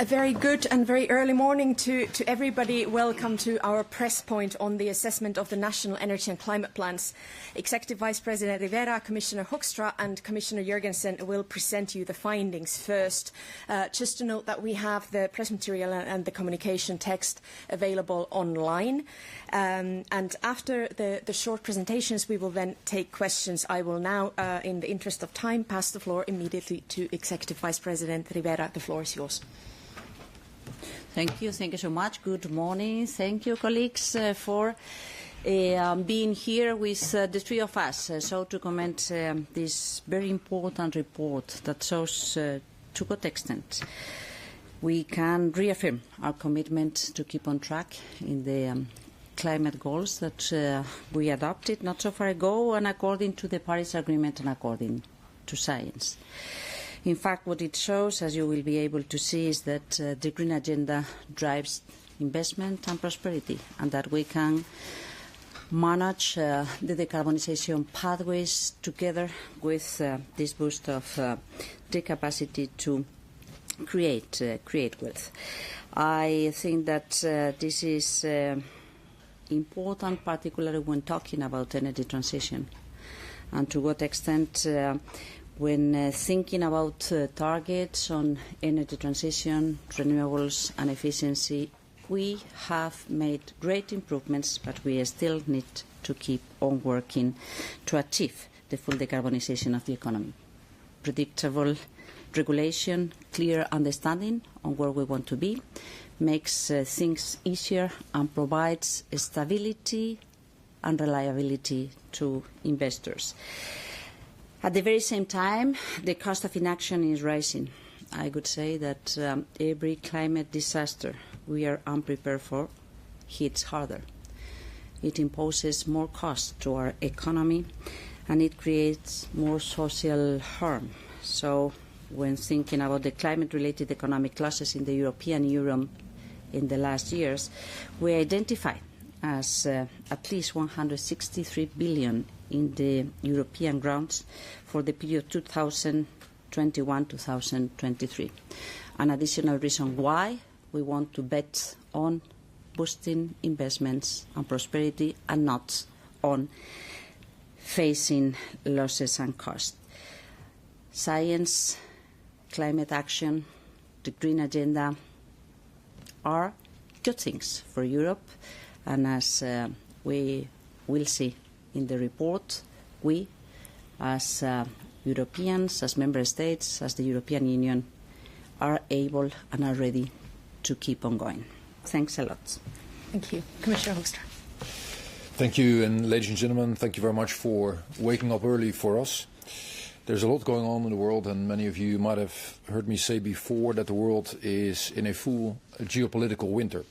A very good and very early morning to everybody. Welcome to our press point on the assessment of the National Energy and Climate Plans. Executive Vice President Ribera, Commissioner Hoekstra and Commissioner Jørgensen will present you the findings first. Just to note that we have the press material and the communication text available online. And after the short presentations, we will then take questions. I will now, in the interest of time, pass the floor immediately to Executive Vice President Ribera. The floor is yours. Thank you so much. Good morning. Thank you, colleagues, for being here with the three of us, so to comment this very important report that shows to what extent we can reaffirm our commitment to keep on track in the climate goals that we adopted not so far ago and according to the Paris Agreement and according to science. In fact, what it shows, as you will be able to see, is that the Green Agenda drives investment and prosperity, and that we can manage the decarbonization pathways together with this boost of the capacity to create wealth. I think that this is important, particularly when talking about energy transition, and to what extent when thinking about targets on energy transition, renewables and efficiency, we have made great improvements, but we still need to keep on working to achieve the full decarbonization of the economy. Predictable regulation, clear understanding on where we want to be, makes things easier and provides stability and reliability to investors. At the very same time, the cost of inaction is rising. I would say that every climate disaster we are unprepared for hits harder. It imposes more cost to our economy and it creates more social harm. So when thinking about the climate-related economic losses in the European Union in the last years, we identify as at least 163 billion in the European grounds for the period 2021-2023. An additional reason why we want to bet on boosting investments and prosperity and not on facing losses and costs. Science, climate action, the Green Agenda are good things for Europe, and as we will see in the report, we as Europeans, as Member States, as the European Union are able and are ready to keep on going. Thanks a lot. Thank you. Commissioner Hoekstra. Thank you, and ladies and gentlemen, thank you very much for waking up early for us. There's a lot going on in the world, and many of you might have heard me say before that the world is in a full geopolitical winter.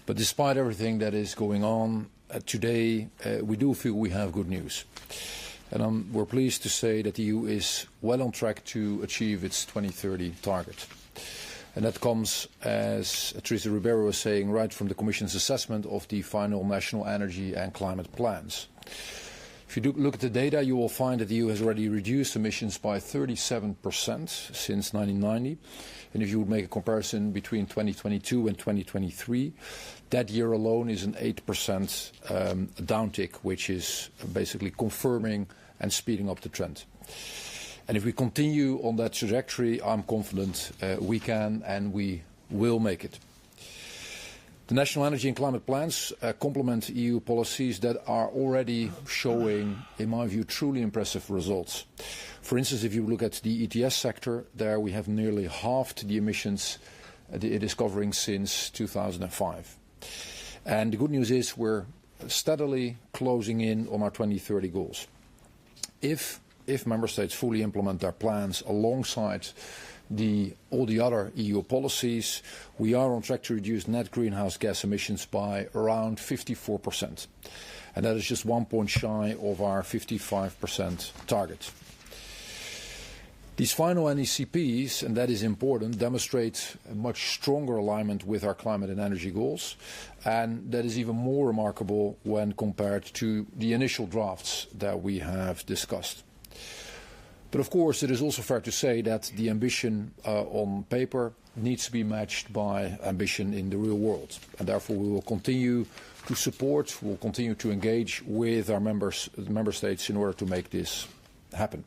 But despite everything that is going on today, we do feel we have good news. And we're pleased to say that the EU is well on track to achieve its 2030 target. And that comes, as Teresa Ribera was saying, right from the Commission's assessment of the final national energy and climate plans. If you look at the data, you will find that the EU has already reduced emissions by 37% since 1990. And if you would make a comparison between 2022 and 2023, that year alone is an 8% downtick, which is basically confirming and speeding up the trend. And if we continue on that trajectory, I'm confident we can and we will make it. The national energy and climate plans complement EU policies that are already showing, in my view, truly impressive results. For instance, if you look at the ETS sector, there we have nearly halved the emissions it is covering since 2005. And the good news is we're steadily closing in on our 2030 goals. If Member States fully implement their plans alongside all the other EU policies, we are on track to reduce net greenhouse gas emissions by around 54%. And that is just 1 point shy of our 55% target. These final NECPs, and that is important, demonstrate a much stronger alignment with our climate and energy goals, and that is even more remarkable when compared to the initial drafts that we have discussed. But of course, it is also fair to say that the ambition on paper needs to be matched by ambition in the real world, and therefore we will continue to support, we'll continue to engage with our member states in order to make this happen.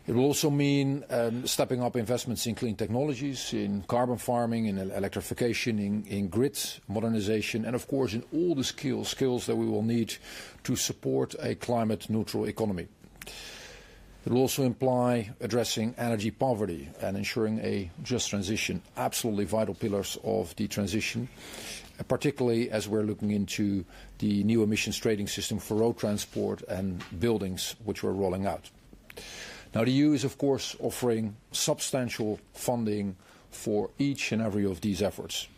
It will also mean stepping up investments in clean technologies, in carbon farming, in electrification, in grid modernization, and of course in all the skills that we will need to support a climate-neutral economy. It will also imply addressing energy poverty and ensuring a just transition, absolutely vital pillars of the transition, particularly as we're looking into the new emissions trading system for road transport and buildings, which we're rolling out. Now, the EU is, of course, offering substantial funding for each and every of these efforts.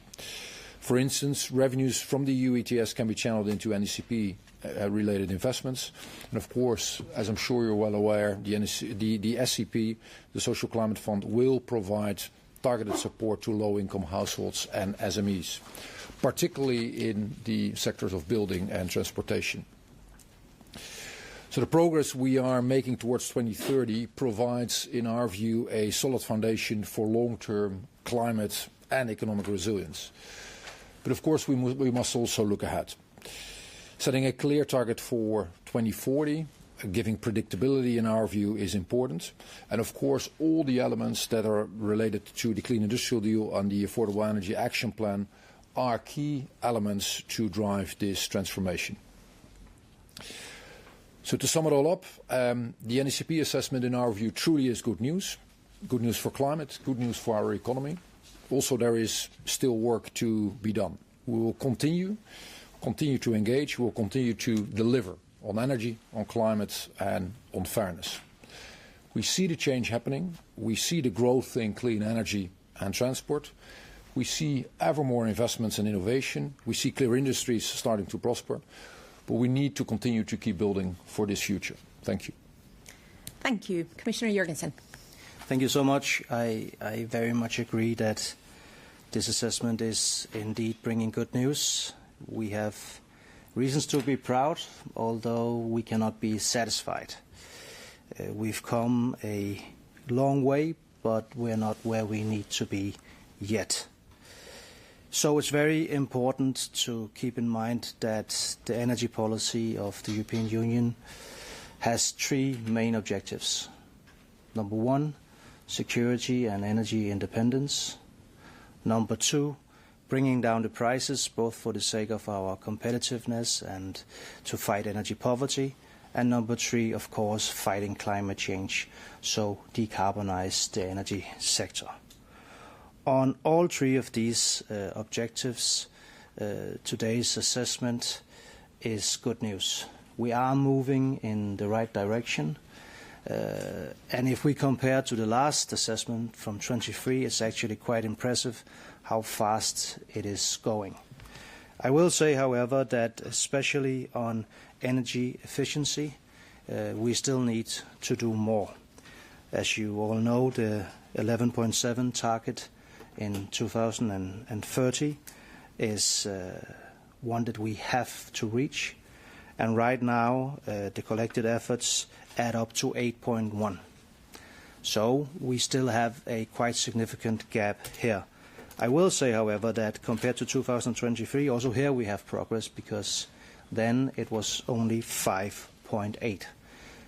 For instance, revenues from the EU ETS can be channeled into NECP-related investments. And, of course, as I'm sure you're well aware, the SCP, the Social Climate Fund, will provide targeted support to low-income households and SMEs, particularly in the sectors of building and transportation. So the progress we are making towards 2030 provides, in our view, a solid foundation for long-term climate and economic resilience. But of course, we must also look ahead. Setting a clear target for 2040, giving predictability, in our view, is important. And of course, all the elements that are related to the Clean Industrial Deal and the Affordable Energy Action Plan are key elements to drive this transformation. So to sum it all up, the NECP assessment, in our view, truly is good news. Good news for climate, good news for our economy. Also, there is still work to be done. We will continue to engage, we will continue to deliver on energy, on climate, and on fairness. We see the change happening. We see the growth in clean energy and transport. We see ever more investments in innovation. We see clear industries starting to prosper. But we need to continue to keep building for this future. Thank you. Thank you. Commissioner Jørgensen. Thank you so much. I very much agree that this assessment is indeed bringing good news. We have reasons to be proud, although we cannot be satisfied. We've come a long way, but we're not where we need to be yet. So it's very important to keep in mind that the energy policy of the European Union has three main objectives. Number one, security and energy independence. Number two, bringing down the prices, both for the sake of our competitiveness and to fight energy poverty. And number three, of course, fighting climate change, so decarbonize the energy sector. On all three of these objectives, today's assessment is good news. We are moving in the right direction. And if we compare to the last assessment from 23, it's actually quite impressive how fast it is going. I will say, however, that especially on energy efficiency, we still need to do more. As you all know, the 11.7 target in 2030 is one that we have to reach, and right now the collected efforts add up to 8.1. So we still have a quite significant gap here. I will say, however, that compared to 2023, also here we have progress, because then it was only 5.8.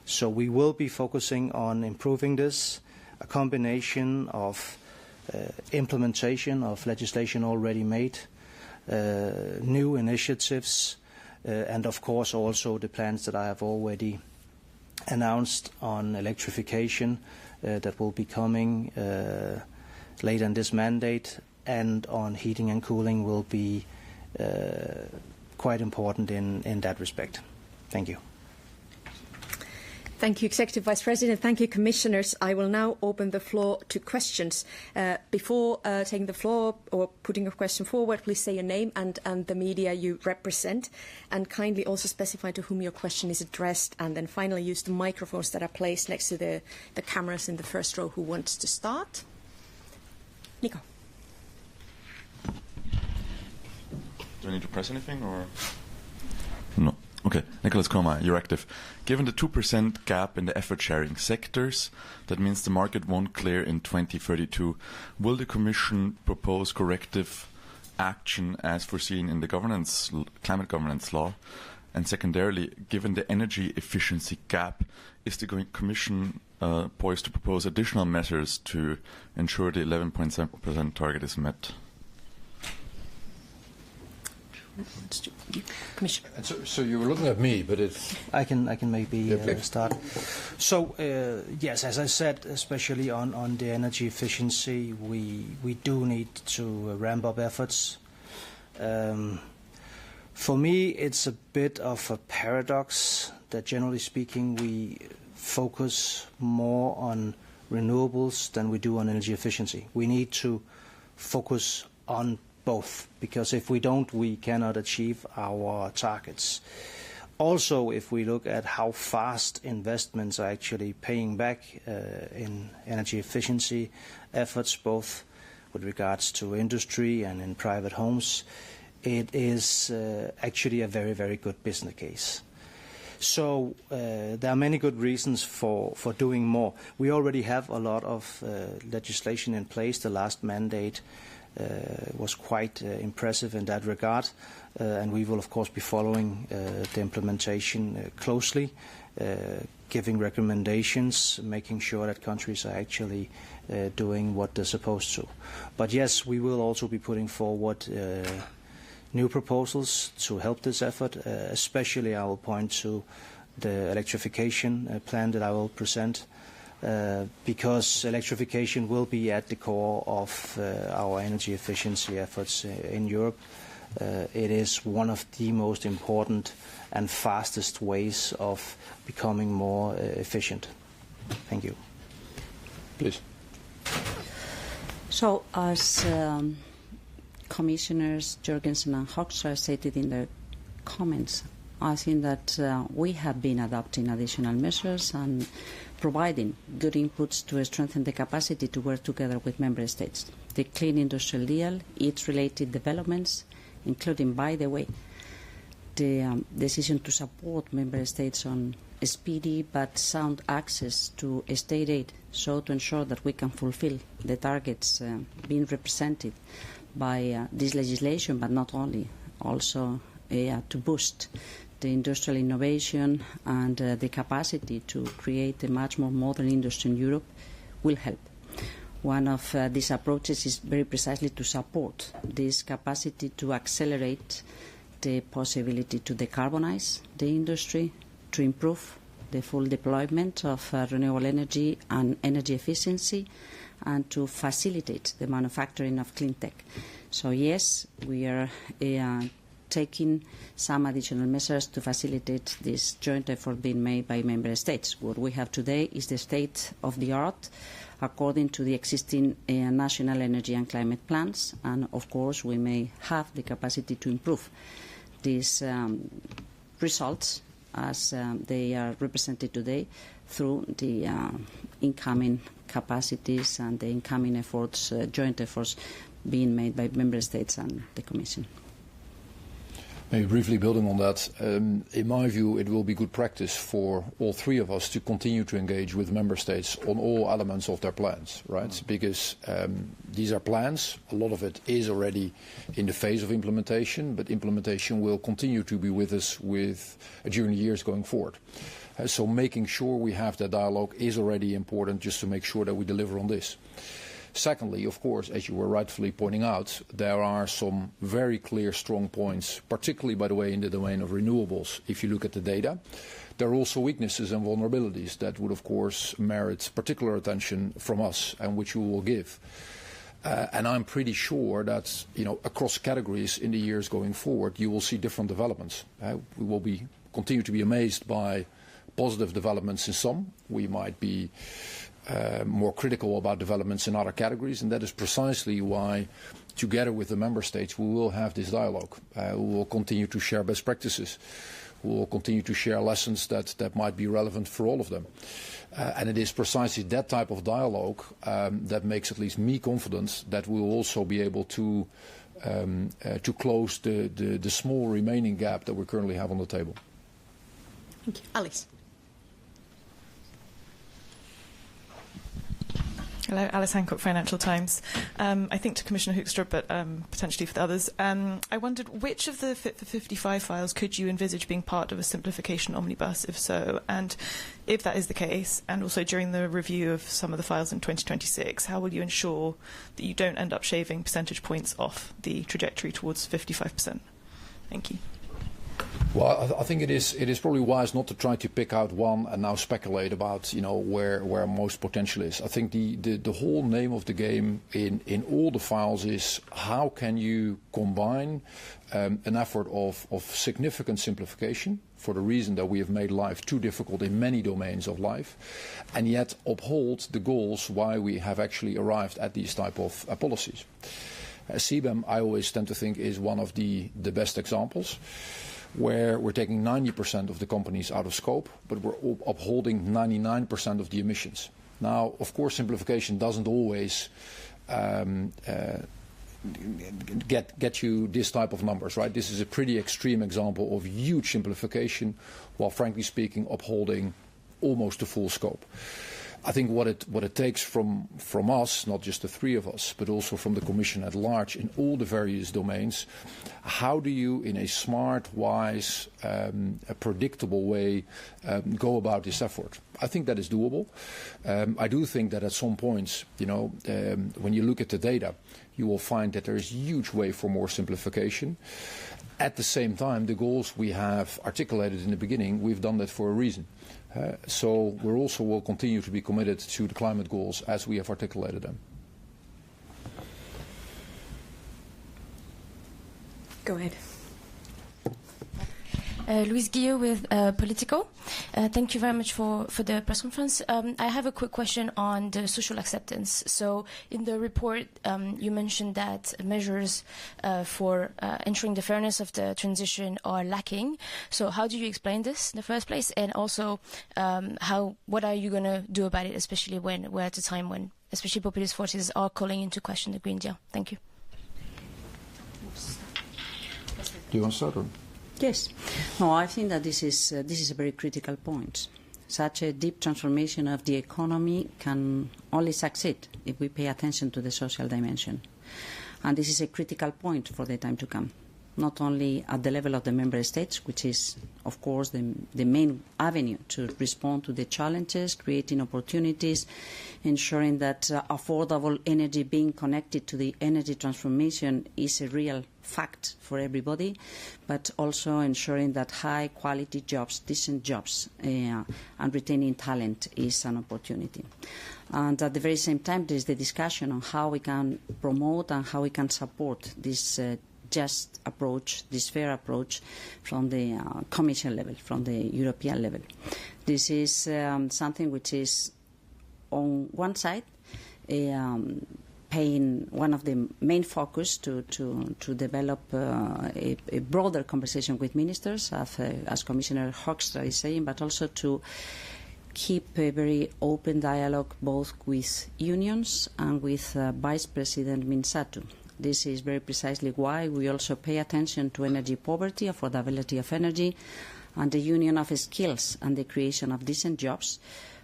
So we will be focusing on improving this, a combination of implementation of legislation already made, new initiatives, and of course also the plans that I have already announced on electrification that will be coming later in this mandate, and on heating and cooling will be quite important in that respect. Thank you. Thank you, Executive Vice President. Thank you, Commissioners. I will now open the floor to questions. Before taking the floor or putting a question forward, please say your name and the media you represent, and kindly also specify to whom your question is addressed, and then finally use the microphones that are placed next to the cameras in the first row. Who wants to start? Nico. Do I need to press anything, or? No. Okay. Nicholas Koma, you're active. Given the 2% gap in the effort-sharing sectors, that means the market won't clear in 2032. Will the Commission propose corrective action as foreseen in the climate governance law? And secondarily, given the energy efficiency gap, is the Commission poised to propose additional measures to ensure the 11.7% target is met? Commissioner. So you were looking at me, but it's... I can maybe start. So, yes, as I said, especially on the energy efficiency, we do need to ramp up efforts. For me, it's a bit of a paradox that, generally speaking, we focus more on renewables than we do on energy efficiency. We need to focus on both, because if we don't, we cannot achieve our targets. Also, if we look at how fast investments are actually paying back in energy efficiency efforts, both with regards to industry and in private homes, it is actually a very, very good business case. So there are many good reasons for doing more. We already have a lot of legislation in place. The last mandate was quite impressive in that regard, and we will of course be following the implementation closely, giving recommendations, making sure that countries are actually doing what they're supposed to. But yes, we will also be putting forward new proposals to help this effort, especially I will point to the electrification plan that I will present, because electrification will be at the core of our energy efficiency efforts in Europe. It is one of the most important and fastest ways of becoming more efficient. Thank you. Please. So, as Commissioners Jørgensen and Hoekstra stated in their comments, I think that we have been adopting additional measures and providing good inputs to strengthen the capacity to work together with Member States. The Clean Industrial Deal, its related developments, including, by the way, the decision to support Member States on speedy but sound access to state aid, so to ensure that we can fulfill the targets being represented by this legislation, but not only, also to boost the industrial innovation and the capacity to create a much more modern industry in Europe, will help. One of these approaches is very precisely to support this capacity to accelerate the possibility to decarbonize the industry, to improve the full deployment of renewable energy and energy efficiency, and to facilitate the manufacturing of clean tech. So yes, we are taking some additional measures to facilitate this joint effort being made by Member States. What we have today is the state of the art according to the existing national energy and climate plans, and of course we may have the capacity to improve these results as they are represented today through the incoming capacities and the incoming efforts, joint efforts being made by Member States and the Commission. Maybe briefly building on that, in my view, it will be good practice for all three of us to continue to engage with Member States on all elements of their plans, right? Because these are plans. A lot of it is already in the phase of implementation, but implementation will continue to be with us during the years going forward. So making sure we have that dialogue is already important, just to make sure that we deliver on this. Secondly, of course, as you were rightfully pointing out, there are some very clear, strong points, particularly, by the way, in the domain of renewables. If you look at the data, there are also weaknesses and vulnerabilities that would, of course, merit particular attention from us, and which we will give. And I'm pretty sure that, across categories in the years going forward, you will see different developments. We will continue to be amazed by positive developments in some. We might be more critical about developments in other categories, and that is precisely why, together with the member states, we will have this dialogue. We will continue to share best practices. We will continue to share lessons that might be relevant for all of them. And it is precisely that type of dialogue that makes at least me confident that we will also be able to close the small remaining gap that we currently have on the table. Thank you. Alice. Hello, Alice Hancock, Financial Times. I think to Commissioner Hoekstra, but potentially for the others. I wondered which of the Fit for 55 files could you envisage being part of a simplification omnibus, if so, and if that is the case, and also during the review of some of the files in 2026, how will you ensure that you don't end up shaving percentage points off the trajectory towards 55%? Thank you. Well, I think it is probably wise not to try to pick out one and now speculate about where most potential is. I think the whole name of the game in all the files is how can you combine an effort of significant simplification for the reason that we have made life too difficult in many domains of life, and yet uphold the goals why we have actually arrived at these type of policies. CBAM, I always tend to think, is one of the best examples, where we're taking 90% of the companies out of scope, but we're upholding 99% of the emissions. Now, of course, simplification doesn't always get you this type of numbers, right? This is a pretty extreme example of huge simplification, while frankly speaking, upholding almost the full scope. I think what it takes from us, not just the three of us, but also from the Commission at large in all the various domains, how do you, in a smart, wise, a predictable way, go about this effort? I think that is doable. I do think that at some points, when you look at the data, you will find that there is huge way for more simplification. At the same time, the goals we have articulated in the beginning, we've done that for a reason. So we also will continue to be committed to the climate goals as we have articulated them. Go ahead. Louise Guillot with Politico. Thank you very much for the press conference. I have a quick question on the social acceptance. So in the report, you mentioned that measures for ensuring the fairness of the transition are lacking. So how do you explain this in the first place? And also, what are you going to do about it, especially when we're at a time when especially populist forces are calling into question the Green Deal? Thank you. Do you want to start? Or? Yes. No, I think that this is a very critical point. Such a deep transformation of the economy can only succeed if we pay attention to the social dimension. And this is a critical point for the time to come, not only at the level of the member states, which is, of course, the main avenue to respond to the challenges, creating opportunities, ensuring that affordable energy being connected to the energy transformation is a real fact for everybody, but also ensuring that high-quality jobs, decent jobs, and retaining talent is an opportunity. And at the very same time, there is the discussion on how we can promote and how we can support this just approach, this fair approach from the Commission level, from the European level. This is something which is, on one side, paying one of the main focus to develop a broader conversation with ministers, as Commissioner Hoekstra is saying, but also to keep a very open dialogue both with unions and with Vice President Minsatu. This is very precisely why we also pay attention to energy poverty, affordability of energy, and the union of skills and the creation of decent jobs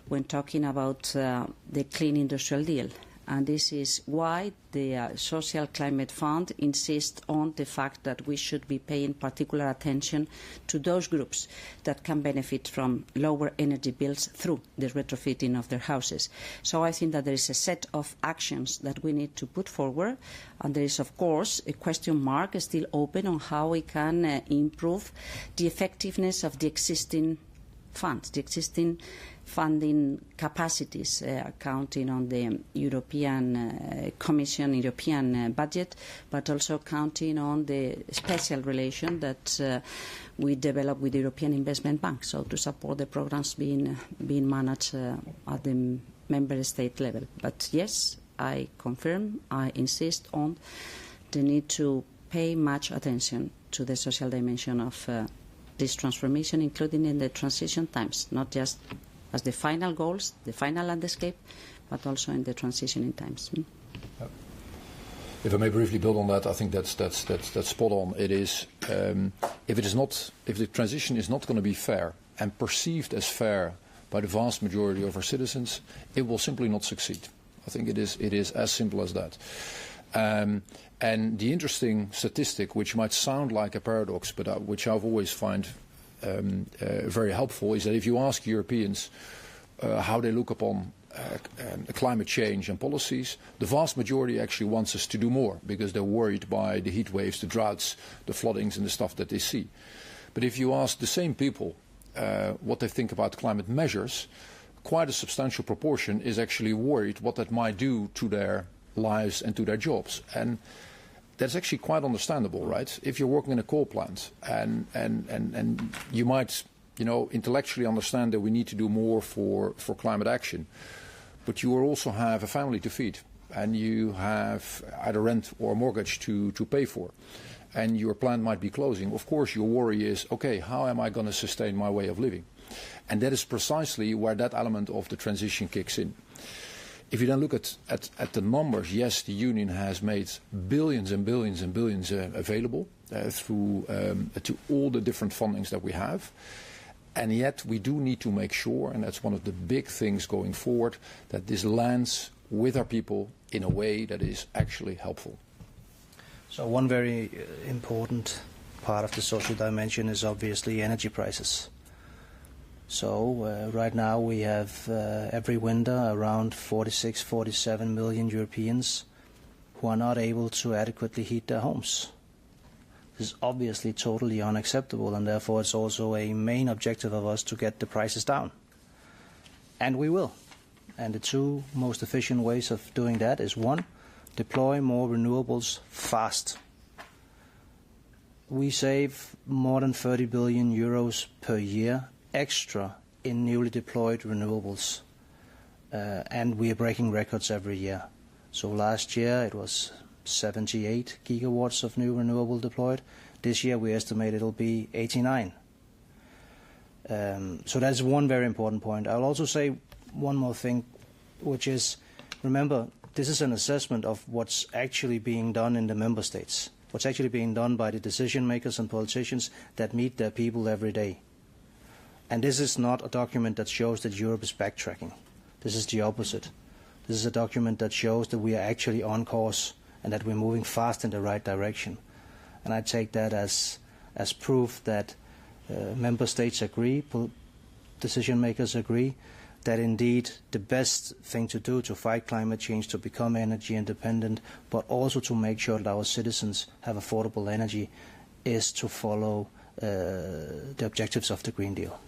when talking about the Clean Industrial Deal. And this is why the Social Climate Fund insists on the fact that we should be paying particular attention to those groups that can benefit from lower energy bills through the retrofitting of their houses. So I think that there is a set of actions that we need to put forward, and there is, of course, a question mark still open on how we can improve the effectiveness of the existing funds, the existing funding capacities, counting on the European Commission, European budget, but also counting on the special relation that we develop with the European Investment Bank, so to support the programs being managed at the member state level. But yes, I confirm, I insist on the need to pay much attention to the social dimension of this transformation, including in the transition times, not just as the final goals, the final landscape, but also in the transitioning times. If I may briefly build on that, I think that's spot on. It is if the transition is not going to be fair and perceived as fair by the vast majority of our citizens, it will simply not succeed. I think it is as simple as that. And the interesting statistic, which might sound like a paradox, but which I've always find very helpful, is that if you ask Europeans how they look upon climate change and policies, the vast majority actually wants us to do more because they're worried by the heat waves, the droughts, the floodings and the stuff that they see. But if you ask the same people what they think about climate measures, quite a substantial proportion is actually worried what that might do to their lives and to their jobs. And that's actually quite understandable, right? If you're working in a coal plant and you might, intellectually understand that we need to do more for climate action, but you will also have a family to feed and you have either rent or a mortgage to pay for, and your plant might be closing. Of course, your worry is, okay, how am I going to sustain my way of living? And that is precisely where that element of the transition kicks in. If you then look at the numbers, yes, the Union has made billions and billions and billions available through to all the different fundings that we have. And yet we do need to make sure, and that's one of the big things going forward, that this lands with our people in a way that is actually helpful. So one very important part of the social dimension is obviously energy prices. So right now we have every winter around 46, 47 million Europeans who are not able to adequately heat their homes. This is obviously totally unacceptable, and therefore it's also a main objective of us to get the prices down. And we will. And the two most efficient ways of doing that is, one, deploy more renewables fast. We save more than 30 billion euros per year extra in newly deployed renewables. And we are breaking records every year. So last year it was 78 gigawatts of new renewable deployed. This year we estimate it'll be 89. So that's one very important point. I'll also say one more thing, which is, remember, this is an assessment of what's actually being done in the member states, what's actually being done by the decision makers and politicians that meet their people every day. And this is not a document that shows that Europe is backtracking. This is the opposite. This is a document that shows that we are actually on course and that we're moving fast in the right direction. And I take that as proof that member states agree, decision makers agree, that indeed the best thing to do to fight climate change, to become energy independent, but also to make sure that our citizens have affordable energy, is to follow the objectives of the Green Deal.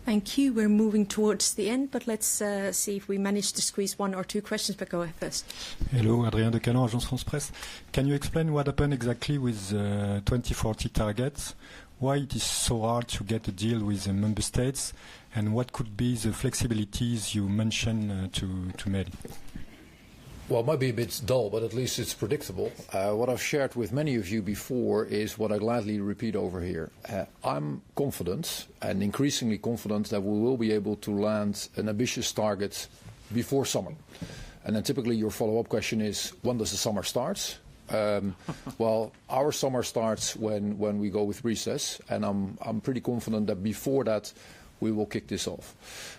Thank you. We're moving towards the end, but let's see if we manage to squeeze one or two questions, but go ahead first. Hello, Adrien Decalon, Agence France Presse. Can you explain what happened exactly with 2040 targets? Why it is so hard to get a deal with the member states, and what could be the flexibilities you mentioned to make? Well, it might be a bit dull, but at least it's predictable. What I've shared with many of you before is what I gladly repeat over here. I'm confident, and increasingly confident, that we will be able to land an ambitious target before summer. And then typically your follow-up question is, when does the summer start? Well, our summer starts when we go with recess, and I'm pretty confident that before that we will kick this off,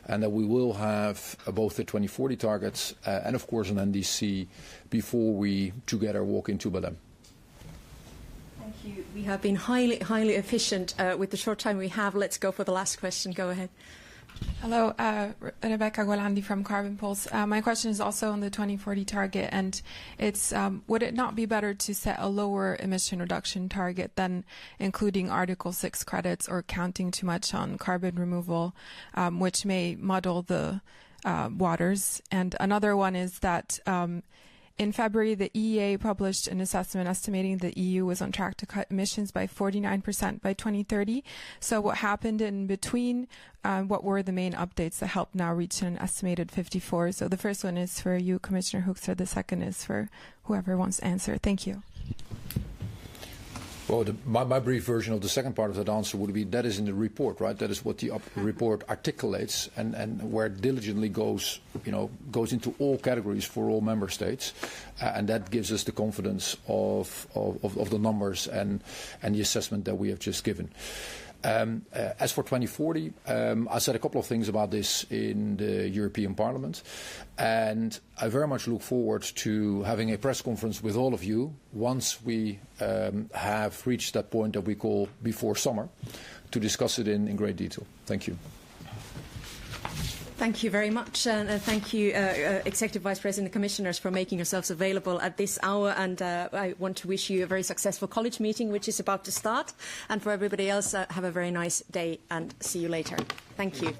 and that we will have both the 2040 targets and of course an NDC before we together walk into Belém. Thank you. We have been highly efficient with the short time we have. Let's go for the last question. Go ahead. Hello, Rebecca Gualandi from Carbon Pulse. My question is also on the 2040 target, and it's would it not be better to set a lower emission reduction target than including Article 6 credits or counting too much on carbon removal, which may muddle the waters? And another one is that in February, the EEA published an assessment estimating the EU was on track to cut emissions by 49% by 2030. So what happened in between? What were the main updates that helped now reach an estimated 54? So the first one is for you, Commissioner Hoekstra. The second is for whoever wants to answer. Thank you. Well, my brief version of the second part of that answer would be that is in the report, right? That is what the report articulates and where it diligently goes into all categories for all member states, and that gives us the confidence of the numbers and the assessment that we have just given. As for 2040, I said a couple of things about this in the European Parliament, and I very much look forward to having a press conference with all of you once we have reached that point that we call before summer to discuss it in great detail. Thank you. Thank you very much, and thank you, Executive Vice President and Commissioners, for making yourselves available at this hour. And I want to wish you a very successful college meeting, which is about to start. And for everybody else, have a very nice day, and see you later. Thank you.